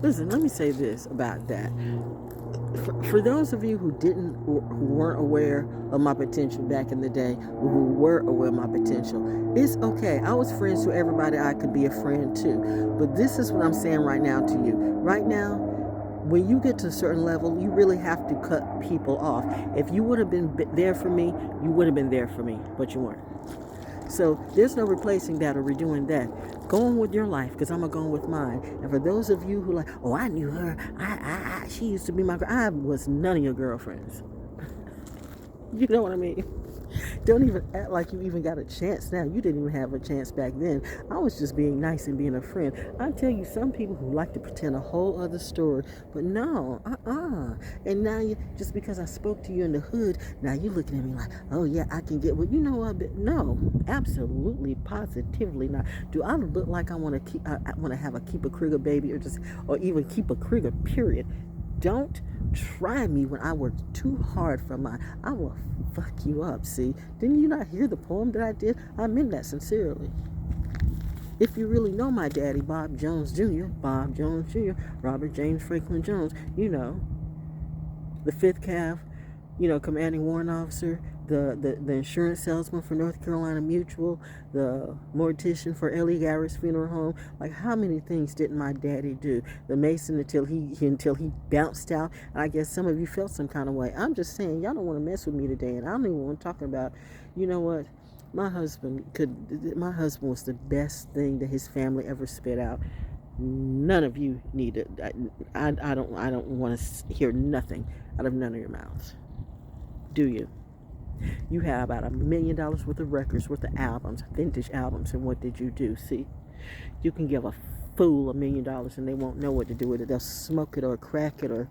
Listen, let me say this about that. For those of you who weren't aware of my potential back in the day, or who were aware of my potential, it's okay. I was friends to everybody I could be a friend to. But this is what I'm saying right now to you. Right now, when you get to a certain level, you really have to cut people off. If you would have been there for me, you would have been there for me, but you weren't. So there's no replacing that or redoing that. Go on with your life, because I'm going to go on with mine. And for those of you who like, oh, I knew her. She used to be my girl. I was none of your girlfriends. You know what I mean? Don't even act like you even got a chance now. You didn't even have a chance back then. I was just being nice and being a friend. I tell you, some people who like to pretend a whole other story, but no, And now just because I spoke to you in the hood, now you looking at me like, oh yeah, I can get what you know of it. No, absolutely, positively not. Do I look like I want to have a keep a Krieger baby, or even keep a Krieger? Period. Don't try me when I work too hard for mine. I will fuck you up, see? Didn't you not hear the poem that I did? I meant that sincerely. If you really know my daddy, Bob Jones Jr., Robert James Franklin Jones, the 5th Cav, commanding warrant officer, the insurance salesman for North Carolina Mutual, the mortician for Ellie Garrett's funeral home. Like, how many things didn't my daddy do? The mason until he bounced out. And I guess some of you felt some kind of way. I'm just saying, y'all don't want to mess with me today. And I don't even want to talk about, you know what? My husband was the best thing that his family ever spit out. None of you need it. I don't want to hear nothing out of none of your mouths. Do you? You have about $1 million worth of records, worth of albums, vintage albums, and what did you do? See, you can give a fool $1 million and they won't know what to do with it. They'll smoke it or crack it or,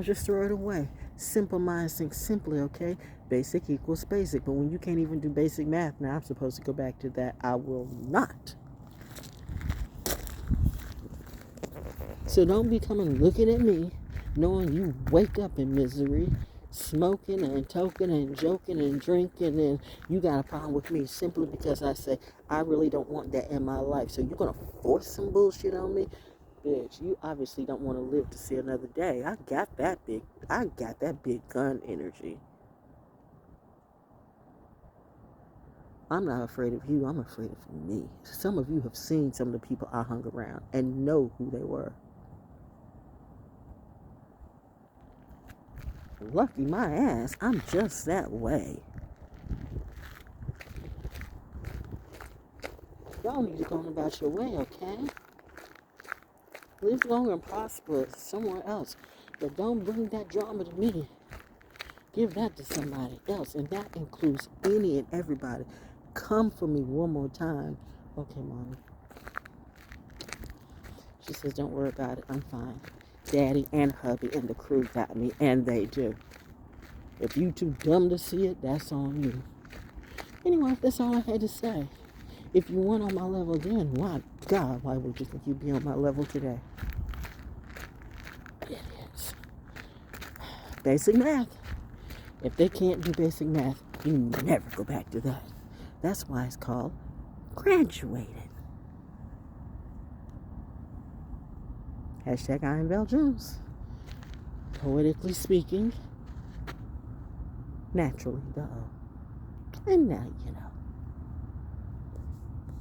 just throw it away. Simple minds think simply, okay? Basic equals basic. But when you can't even do basic math, now I'm supposed to go back to that. I will not. So don't be coming looking at me, knowing you wake up in misery, smoking and toking and joking and drinking, and you got a problem with me simply because I say I really don't want that in my life. So you're gonna force some bullshit on me? Bitch, you obviously don't want to live to see another day. I got that big gun energy. I'm not afraid of you, I'm afraid of me. Some of you have seen some of the people I hung around and know who they were. Lucky my ass, I'm just that way. Y'all need to go on about your way, okay? Live long and prosper somewhere else. But don't bring that drama to me. Give that to somebody else. And that includes any and everybody. Come for me one more time. Okay, Mommy. She says, don't worry about it. I'm fine. Daddy and hubby and the crew got me, and they do. If you too dumb to see it, that's on you. Anyway, that's all I had to say. If you weren't on my level then, my God, why would you think you'd be on my level today? Idiots. Basic math. If they can't do basic math, you never go back to that. That's why it's called graduated. Hashtag I am ValJones. Poetically speaking, naturally, DaO. And now you know.